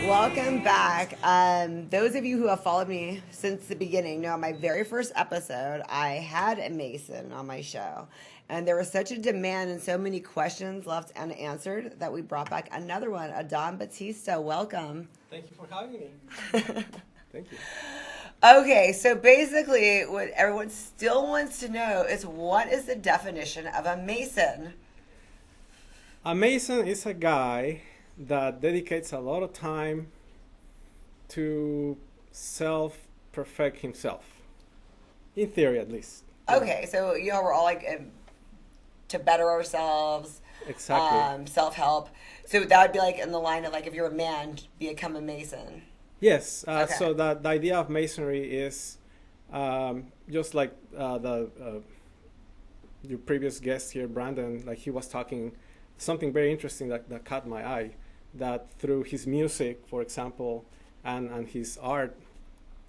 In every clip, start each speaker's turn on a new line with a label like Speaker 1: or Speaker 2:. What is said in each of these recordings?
Speaker 1: Welcome back. Those of you who have followed me since the beginning know my very first episode, I had a Mason on my show. And there was such a demand and so many questions left unanswered that we brought back another one. Adan Bautista, welcome.
Speaker 2: Thank you for having me. Thank you.
Speaker 1: Okay, so basically what everyone still wants to know is what is the definition of a Mason?
Speaker 2: A Mason is a guy that dedicates a lot of time to self-perfect himself. In theory, at least.
Speaker 1: Okay, so we're all like to better ourselves.
Speaker 2: Exactly.
Speaker 1: Self-help. So that would be like in the line of like if you're a man, become a Mason.
Speaker 2: Yes.
Speaker 1: Okay.
Speaker 2: So the idea of Masonry is just like your previous guest here, Brandon, like he was talking something very interesting that caught my eye, that through his music, for example, and his art,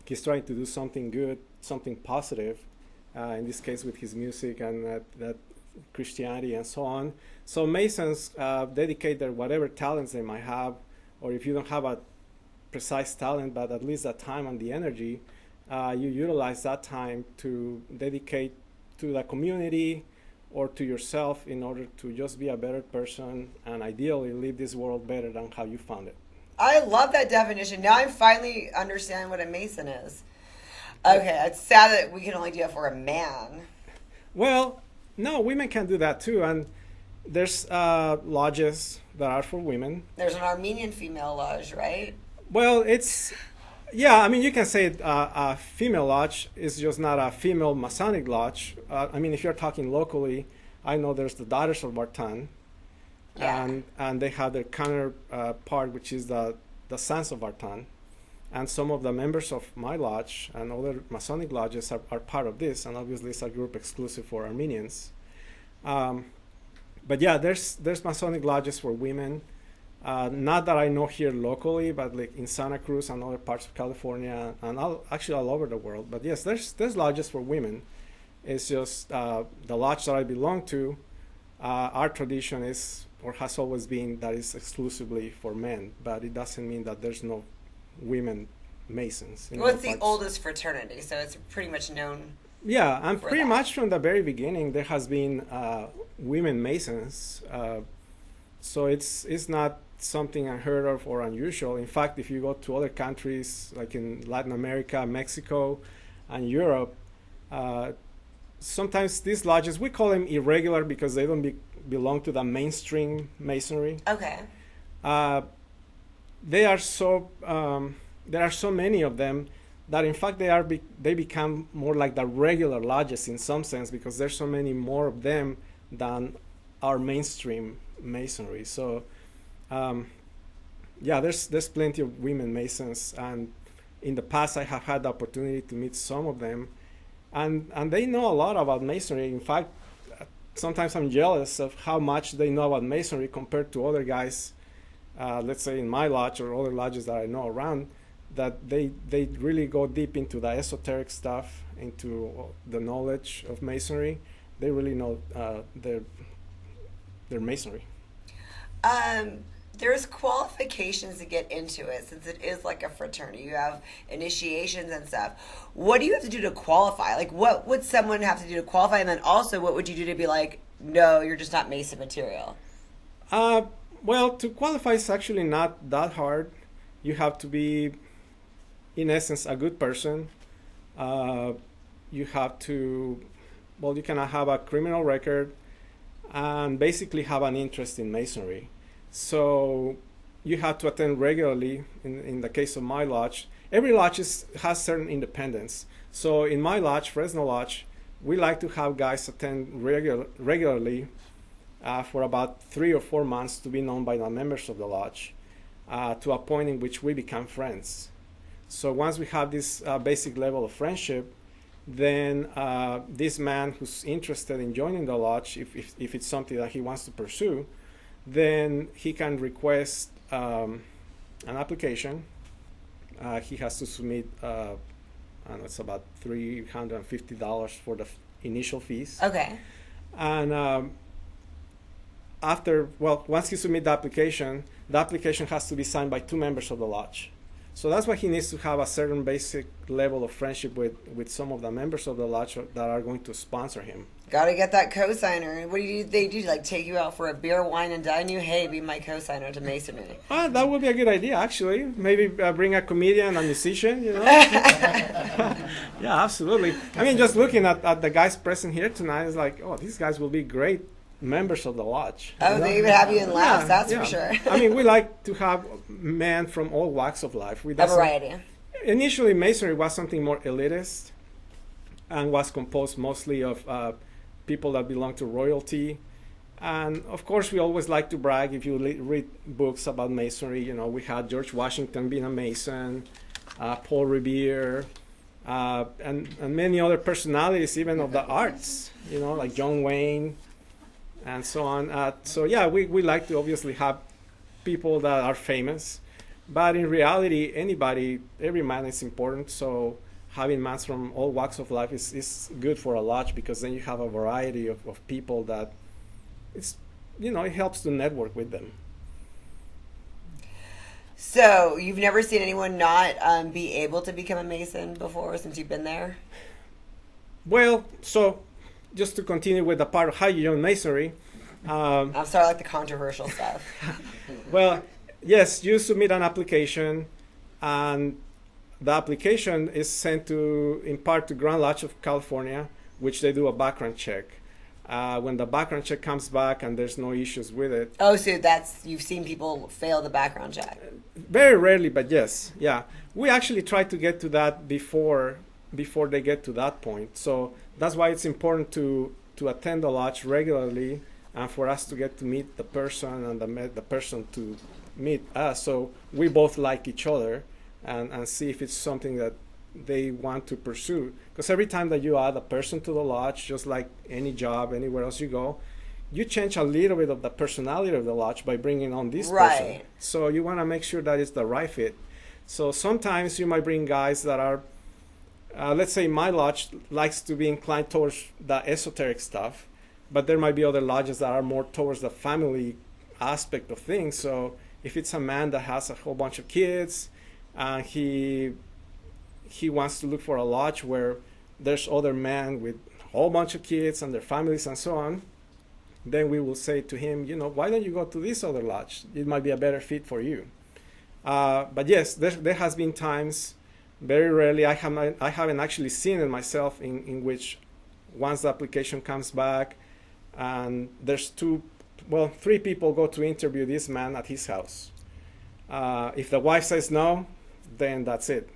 Speaker 2: he's trying to do something good, something positive, in this case with his music and that Christianity and so on. So Masons dedicate their whatever talents they might have, or if you don't have a precise talent, but at least that time and the energy, you utilize that time to dedicate to the community or to yourself in order to just be a better person and ideally leave this world better than how you found it.
Speaker 1: I love that definition. Now I finally understand what a Mason is. Okay, it's sad that we can only do it for a man.
Speaker 2: Well, no, women can do that too. And there's lodges that are for women.
Speaker 1: There's an Armenian female lodge, right?
Speaker 2: Well, yeah, I mean, you can say a female lodge is just not a female Masonic lodge. I mean, if you're talking locally, I know there's the Daughters of Bartan,
Speaker 1: Yeah.
Speaker 2: and they have their counterpart, which is the Sons of Bartan. And some of the members of my lodge and other Masonic lodges are part of this, and obviously it's a group exclusive for Armenians. But yeah, there's Masonic lodges for women. Not that I know here locally, but like in Santa Cruz and other parts of California, and actually all over the world. But yes, there's lodges for women. It's just the lodge that I belong to, our tradition is, or has always been, that is exclusively for men. But it doesn't mean that there's no women Masons.
Speaker 1: Well, it's the oldest fraternity, so it's pretty much known.
Speaker 2: Yeah, and
Speaker 1: for
Speaker 2: pretty
Speaker 1: that.
Speaker 2: much from the very beginning, there has been women Masons. So it's not something unheard of or unusual. In fact, if you go to other countries like in Latin America, Mexico, and Europe, sometimes these lodges, we call them irregular because they don't belong to the mainstream Masonry.
Speaker 1: Okay.
Speaker 2: They are so there are so many of them that in fact they become more like the regular lodges in some sense, because there's so many more of them than our mainstream Masonry. So yeah, there's plenty of women Masons, and in the past I have had the opportunity to meet some of them, and they know a lot about Masonry. In fact, sometimes I'm jealous of how much they know about Masonry compared to other guys, let's say in my lodge or other lodges that I know around, that they really go deep into the esoteric stuff, into the knowledge of Masonry. They really know their Masonry.
Speaker 1: There's qualifications to get into it, since it is like a fraternity. You have initiations and stuff. What do you have to do to qualify? Like, what would someone have to do to qualify? And then also, what would you do to be like, no, you're just not Mason material?
Speaker 2: Well, to qualify is actually not that hard. You have to be, in essence, a good person. You have to, well, you cannot have a criminal record and basically have an interest in Masonry. So you have to attend regularly. In the case of my lodge, every lodge has certain independence. So in my lodge, Fresno Lodge, we like to have guys attend regularly for about 3 or 4 months to be known by the members of the lodge, to a point in which we become friends. So once we have this basic level of friendship, then this man who's interested in joining the lodge, if it's something that he wants to pursue, then he can request an application. He has to submit, I don't know, it's about $350 for the initial fees.
Speaker 1: Okay.
Speaker 2: And once he submits the application has to be signed by 2 members of the lodge. So that's why he needs to have a certain basic level of friendship with some of the members of the lodge that are going to sponsor him.
Speaker 1: Gotta get that cosigner. What do they do? Like take you out for a beer, wine, and dine you? Hey, be my cosigner to Masonry.
Speaker 2: That would be a good idea, actually. Maybe bring a comedian, a musician, Yeah, absolutely. I mean, just looking at the guys present here tonight, it's like, oh, these guys will be great members of the lodge.
Speaker 1: Oh, they even have you in laughs, that's for sure.
Speaker 2: I mean, we like to have men from all walks of life.
Speaker 1: A variety.
Speaker 2: Initially, Masonry was something more elitist and was composed mostly of people that belong to royalty. And of course, we always like to brag. If you read books about Masonry, we had George Washington being a Mason, Paul Revere, and many other personalities, even of the arts, like John Wayne, and so on. So yeah, we like to obviously have people that are famous, but in reality, every man is important. So having men from all walks of life is good for a lodge, because then you have a variety of people that it helps to network with them.
Speaker 1: So you've never seen anyone not be able to become a Mason before since you've been there?
Speaker 2: Well, so just to continue with the part of how you join Masonry.
Speaker 1: I'm sorry, I like the controversial stuff.
Speaker 2: Well, yes, you submit an application, and the application is sent in part to Grand Lodge of California, which they do a background check. When the background check comes back and there's no issues with it.
Speaker 1: Oh, so you've seen people fail the background check?
Speaker 2: Very rarely, but yes, yeah. We actually try to get to that before they get to that point. So that's why it's important to attend the lodge regularly, and for us to get to meet the person and the person to meet us, so we both like each other and see if it's something that they want to pursue. Because every time that you add a person to the lodge, just like any job, anywhere else you go, you change a little bit of the personality of the lodge by bringing on this person. So you want to make sure that it's the right fit. So sometimes you might bring guys that are, let's say my lodge likes to be inclined towards the esoteric stuff, but there might be other lodges that are more towards the family aspect of things. So if it's a man that has a whole bunch of kids, he wants to look for a lodge where there's other men with a whole bunch of kids and their families and so on, then we will say to him, why don't you go to this other lodge? It might be a better fit for you. But yes, there has been times, very rarely, I haven't actually seen it myself, in which once the application comes back and there's 3 people go to interview this man at his house. If the wife says no, then that's it.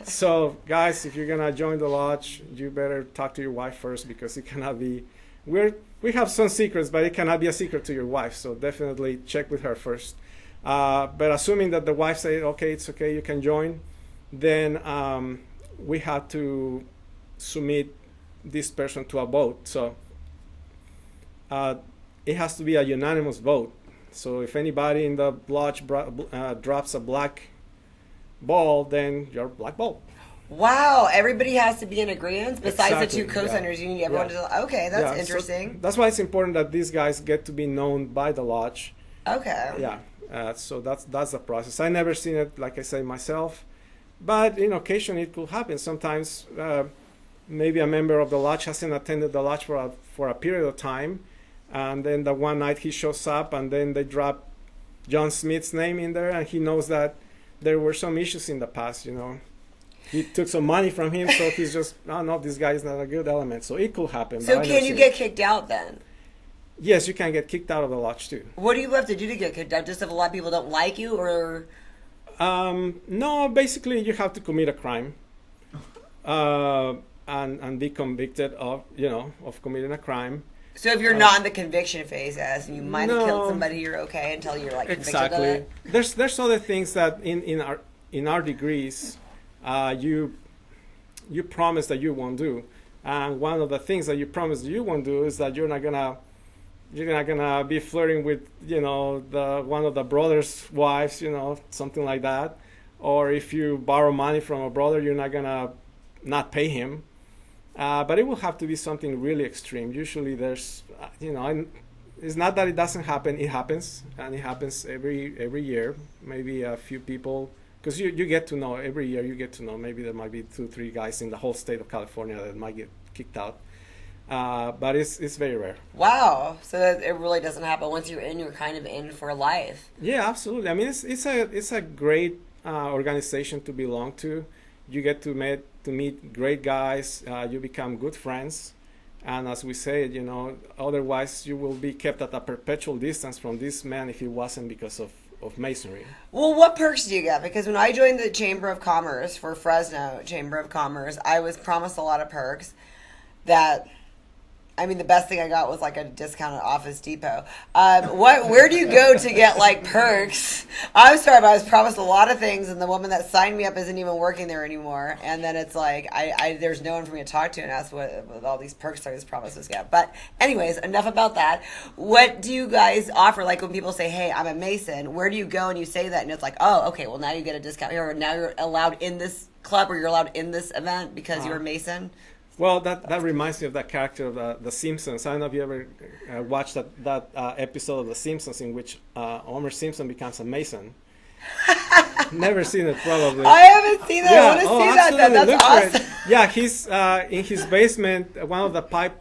Speaker 2: So guys, if you're gonna join the lodge, you better talk to your wife first, because it cannot be, we have some secrets, but it cannot be a secret to your wife, so definitely check with her first. But assuming that the wife says, okay, it's okay, you can join, then we have to submit this person to a vote. So it has to be a unanimous vote. So if anybody in the lodge drops a black ball, then you're black ball.
Speaker 1: Wow, everybody has to be in agreement. Besides the 2 co-signers, you need everyone to. Okay, that's interesting.
Speaker 2: So that's why it's important that these guys get to be known by the lodge.
Speaker 1: Okay.
Speaker 2: Yeah. So that's the process. I never seen it, like I say, myself, but occasionally it could happen. Sometimes maybe a member of the lodge hasn't attended the lodge for a period of time, and then the one night he shows up, and then they drop John Smith's name in there, and he knows that there were some issues in the past, He took some money from him, so he's just, no, this guy is not a good element. So it could happen.
Speaker 1: So can you get kicked out then?
Speaker 2: Yes, you can get kicked out of the lodge too.
Speaker 1: What do you have to do to get kicked out? Just if a lot of people don't like you, or?
Speaker 2: No, basically you have to commit a crime, and be convicted of committing a crime.
Speaker 1: So if you're not in the conviction phase, as you might have killed somebody, you're okay until you're convicted of it?
Speaker 2: There's other things that in our degrees, you promise that you won't do, and one of the things that you promise you won't do is that you're not gonna be flirting with one of the brother's wives, something like that, or if you borrow money from a brother, you're not gonna not pay him. But it will have to be something really extreme. Usually there's, it's not that it doesn't happen. It happens, and it happens every year. Maybe a few people, because you get to know every year. You get to know maybe there might be 2-3 guys in the whole state of California that might get kicked out. But it's very rare.
Speaker 1: Wow. So that it really doesn't happen. Once you're in, you're kind of in for life.
Speaker 2: Yeah, absolutely. I mean, it's a great organization to belong to. You get to meet great guys. You become good friends. And as we said, otherwise you will be kept at a perpetual distance from this man if it wasn't because of Masonry.
Speaker 1: Well, what perks do you get? Because when I joined the Chamber of Commerce for Fresno Chamber of Commerce, I was promised a lot of perks that... I mean, the best thing I got was like a discount at Office Depot. Where do you go to get like perks? I'm sorry, but I was promised a lot of things, and the woman that signed me up isn't even working there anymore. And then it's like, there's no one for me to talk to and ask what all these perks I was promised to get. But anyways, enough about that. What do you guys offer? Like when people say, "Hey, I'm a Mason," where do you go and you say that, and it's like, "Oh, okay, well now you get a discount here, or now you're allowed in this club, or you're allowed in this event because you're a Mason."
Speaker 2: Well, that reminds me of that character of the Simpsons. I don't know if you ever watched that episode of The Simpsons in which Homer Simpson becomes a Mason. Never seen it, probably.
Speaker 1: I haven't seen that. Yeah. I want to see that. Then. That's awesome.
Speaker 2: Yeah, he's in his basement. One of the pipe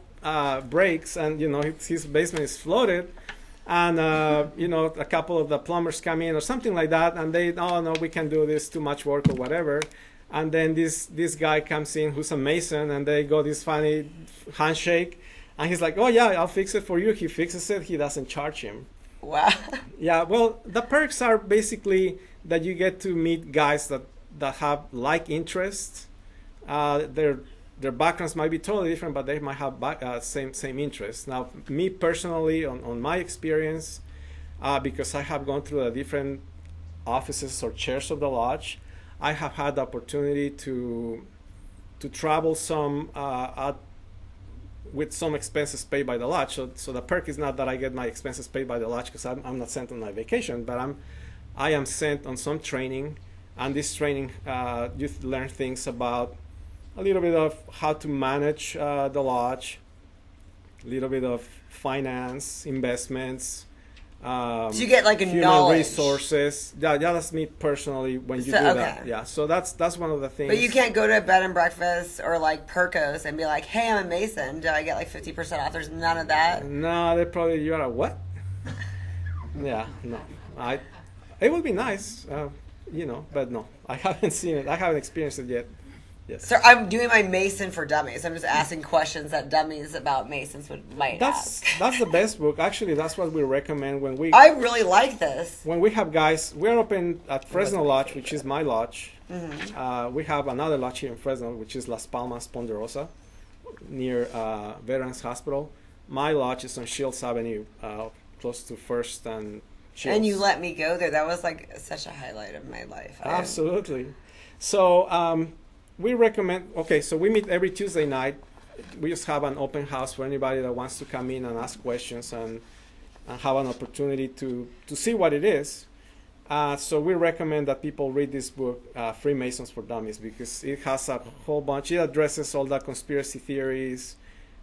Speaker 2: breaks, and his basement is flooded. And a couple of the plumbers come in or something like that, and they, "Oh no, we can do this. Too much work or whatever." And then this guy comes in who's a Mason, and they go this funny handshake, and he's like, "Oh yeah, I'll fix it for you." He fixes it. He doesn't charge him.
Speaker 1: Wow.
Speaker 2: Yeah. Well, the perks are basically that you get to meet guys that have like interests. Their backgrounds might be totally different, but they might have same interests. Now, me personally, on my experience, because I have gone through the different offices or chairs of the lodge, I have had the opportunity to travel some with some expenses paid by the lodge. So the perk is not that I get my expenses paid by the lodge because I'm not sent on my vacation, but I am sent on some training, and this training you learn things about a little bit of how to manage the lodge, a little bit of finance, investments.
Speaker 1: So you get like a
Speaker 2: human
Speaker 1: knowledge.
Speaker 2: Resources. Yeah, that's me personally when you do that. Yeah, so that's one of the things.
Speaker 1: But you can't go to a bed and breakfast or like Percos and be like, "Hey, I'm a Mason. Do I get like 50% off?" There's none of that.
Speaker 2: No, they probably, "You are a what?" Yeah, no. It would be nice, but no, I haven't seen it. I haven't experienced it yet. Yes.
Speaker 1: So I'm doing my Mason for Dummies. I'm just asking questions that dummies about Masons might ask.
Speaker 2: That's the best book. Actually, that's what we recommend when we...
Speaker 1: I really like this.
Speaker 2: When we have guys, we're open at Fresno Lodge, which is my lodge. Mm-hmm. We have another lodge here in Fresno, which is Las Palmas Ponderosa, near Veterans Hospital. My lodge is on Shields Avenue, close to First and Shields.
Speaker 1: And you let me go there. That was like such a highlight of my life.
Speaker 2: Absolutely. So... we recommend, so we meet every Tuesday night. We just have an open house for anybody that wants to come in and ask questions and have an opportunity to see what it is. So we recommend that people read this book, Freemasons for Dummies, because it has a whole bunch. It addresses all the conspiracy theories,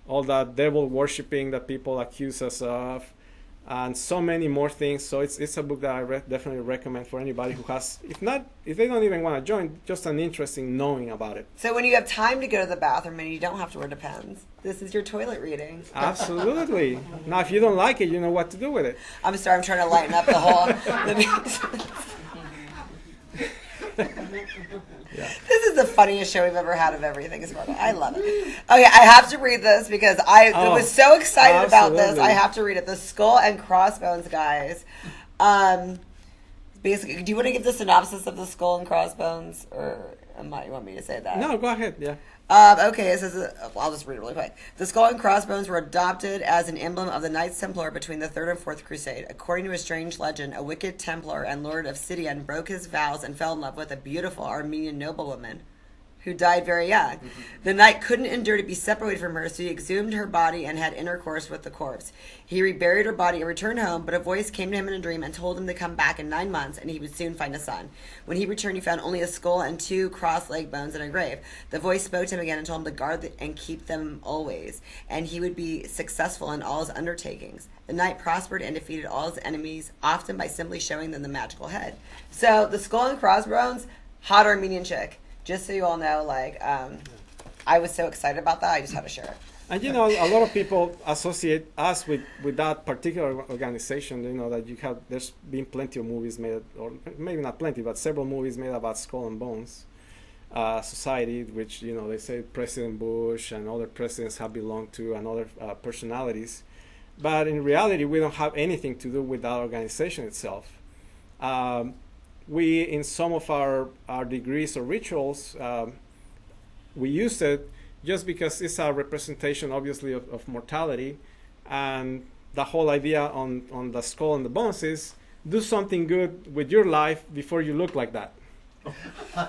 Speaker 2: all the devil worshipping that people accuse us of, and so many more things. So it's a book that I definitely recommend for anybody who has, if they don't even want to join, just an interest in knowing about it.
Speaker 1: So when you have time to go to the bathroom and you don't have to wear Depends, this is your toilet reading.
Speaker 2: Absolutely. Now, if you don't like it, you know what to do with it.
Speaker 1: I'm sorry, I'm trying to lighten up the whole... Yeah. This is the funniest show we've ever had of everything. I love it. Okay, I have to read this because I was so excited about this. I have to read it. The Skull and Crossbones guys. Basically, do you want to give the synopsis of the Skull and Crossbones, or you want me to say that?
Speaker 2: No, go ahead. Yeah.
Speaker 1: Okay, it says, I'll just read it really quick. The skull and crossbones were adopted as an emblem of the Knights Templar between the Third and Fourth Crusade. According to a strange legend, a wicked Templar and Lord of Sidian broke his vows and fell in love with a beautiful Armenian noblewoman. who died very young. The knight couldn't endure to be separated from her, so he exhumed her body and had intercourse with the corpse. He reburied her body and returned home, but a voice came to him in a dream and told him to come back in 9 months, and he would soon find a son. When he returned, he found only a skull and 2 cross-leg bones in a grave. The voice spoke to him again and told him to guard and keep them always, and he would be successful in all his undertakings. The knight prospered and defeated all his enemies, often by simply showing them the magical head. So the skull and crossbones, hot Armenian chick. Just so you all know, like, I was so excited about that, I just had to share it.
Speaker 2: And you know, a lot of people associate us with that particular organization. You know that there's been plenty of movies made, or maybe not plenty, but several movies made about Skull and Bones Society, which, you know, they say President Bush and other presidents have belonged to, and other personalities. But in reality, we don't have anything to do with that organization itself. We, in some of our degrees or rituals, we use it just because it's a representation, obviously, of mortality. And the whole idea on the skull and the bones is do something good with your life before you look like that.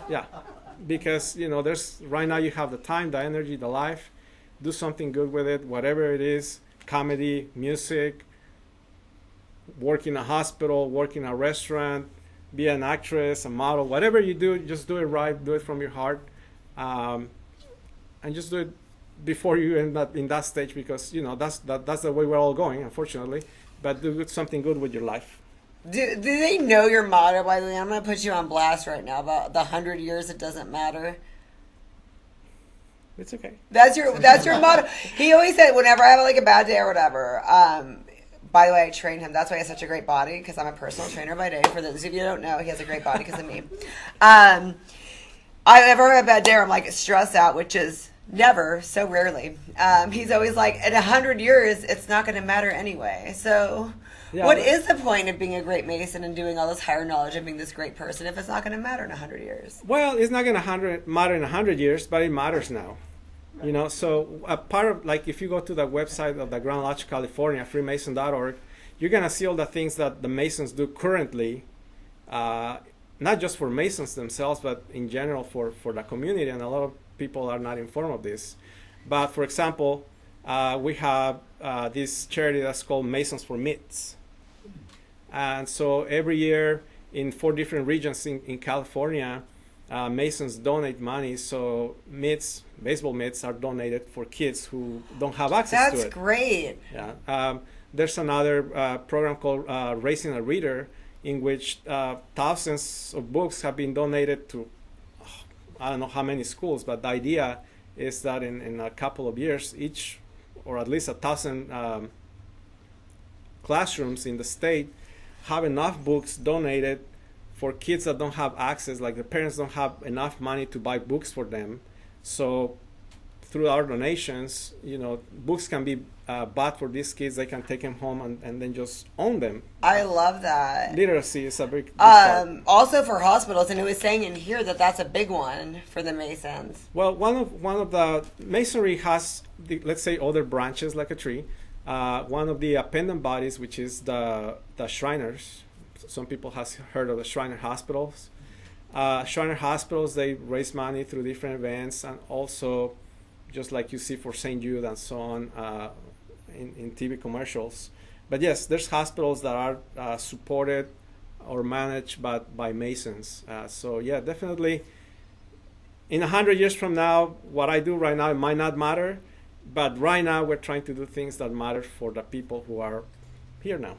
Speaker 2: Yeah, because, you know, right now you have the time, the energy, the life. Do something good with it, whatever it is. Comedy, music, work in a hospital, work in a restaurant, be an actress, a model, whatever you do, just do it right, do it from your heart, and just do it before you end up in that stage, because, you know, that's the way we're all going, unfortunately. But do something good with your life.
Speaker 1: Do they know your motto, by the way? I'm going to put you on blast right now about the 100 years it doesn't matter.
Speaker 2: It's okay.
Speaker 1: That's your motto. He always said, whenever I have like a bad day or whatever, by the way, I train him. That's why he has such a great body, because I'm a personal trainer by day. For those of you who don't know, he has a great body because of me. I ever have a bad day or I'm like stressed out, which is never, so rarely. He's always like, in 100 years, it's not going to matter anyway. So yeah, what is the point of being a great Mason and doing all this higher knowledge and being this great person if it's not going to matter in 100 years?
Speaker 2: Well, it's not going to matter in 100 years, but it matters now. You know, so a part of, like, if you go to the website of the Grand Lodge California, freemason.org, you're going to see all the things that the Masons do currently, not just for Masons themselves, but in general for the community. And a lot of people are not informed of this. But, for example, we have this charity that's called Masons for Myths. And so every year in 4 different regions in California, Masons donate money, so baseball mitts are donated for kids who don't have access to it.
Speaker 1: That's great.
Speaker 2: Yeah. There's another program called Raising a Reader, in which thousands of books have been donated to, I don't know how many schools, but the idea is that in a couple of years, each, or at least 1,000 classrooms in the state have enough books donated for kids that don't have access, like the parents don't have enough money to buy books for them. So through our donations, you know, books can be bought for these kids. They can take them home and then just own them.
Speaker 1: I love that.
Speaker 2: Literacy is a big part.
Speaker 1: Also for hospitals, and it was saying in here that that's a big one for the Masons.
Speaker 2: Well, one of the Masonry has, let's say, other branches like a tree. One of the appendant bodies, which is the Shriners. Some people have heard of the Shriner Hospitals. Shriner Hospitals, they raise money through different events, and also, just like you see for St. Jude and so on in TV commercials. But yes, there's hospitals that are supported or managed by Masons. So yeah, definitely, in 100 years from now, what I do right now, it might not matter, but right now we're trying to do things that matter for the people who are here now.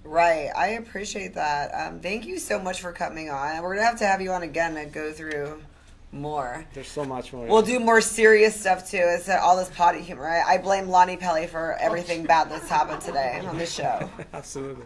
Speaker 1: Right. I appreciate that. Thank you so much for coming on. We're going to have you on again and go through more.
Speaker 2: There's so much more.
Speaker 1: We'll do more serious stuff, too. It's all this potty humor. I blame Lonnie Pelly for everything bad that's happened today on this show.
Speaker 2: Absolutely.